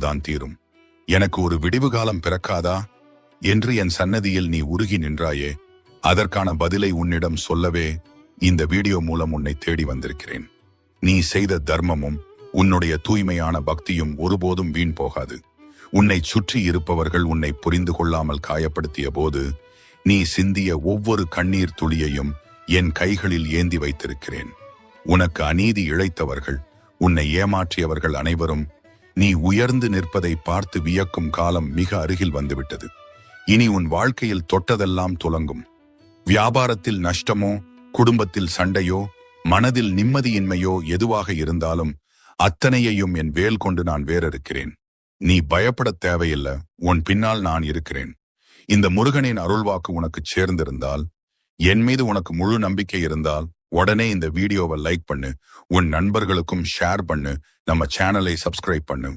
தான் தீரும். எனக்கு ஒரு விடிவு காலம் பிறக்காதா என்று என் சன்னதியில் நீ உருகி நின்றாயே, அதற்கான பதிலை உன்னிடம் சொல்லவே இந்த வீடியோ மூலம் உன்னை தேடி வந்திருக்கிறேன். நீ செய்த தர்மமும் உன்னுடைய தூய்மையான பக்தியும் ஒருபோதும் வீண் போகாது. உன்னை சுற்றி இருப்பவர்கள் உன்னை புரிந்து கொள்ளாமல் காயப்படுத்திய போது நீ சிந்திய ஒவ்வொரு கண்ணீர் துளியையும் என் கைகளில் ஏந்தி வைத்திருக்கிறேன். உனக்கு அநீதி இழைத்தவர்கள், உன்னை ஏமாற்றியவர்கள் அனைவரும் நீ உயர்ந்து நிற்பதை பார்த்து வியக்கும் காலம் மிக அருகில் வந்துவிட்டது. இனி உன் வாழ்க்கையில் தொட்டதெல்லாம் துலங்கும். வியாபாரத்தில் நஷ்டமோ, குடும்பத்தில் சண்டையோ, மனதில் நிம்மதியின்மையோ எதுவாக இருந்தாலும் அத்தனையையும் என் வேல் கொண்டு நான் வேறிருக்கிறேன். நீ பயப்பட தேவையில்லை, உன் பின்னால் நான் இருக்கிறேன். இந்த முருகனின் அருள்வாக்கு உனக்கு சேர்ந்திருந்தால், என் மீது உனக்கு முழு நம்பிக்கை இருந்தால் உடனே இந்த வீடியோவை லைக் பண்ணு, உன் நண்பர்களுக்கும் ஷேர் பண்ணு, நம்ம சேனலை சப்ஸ்கிரைப் பண்ணு.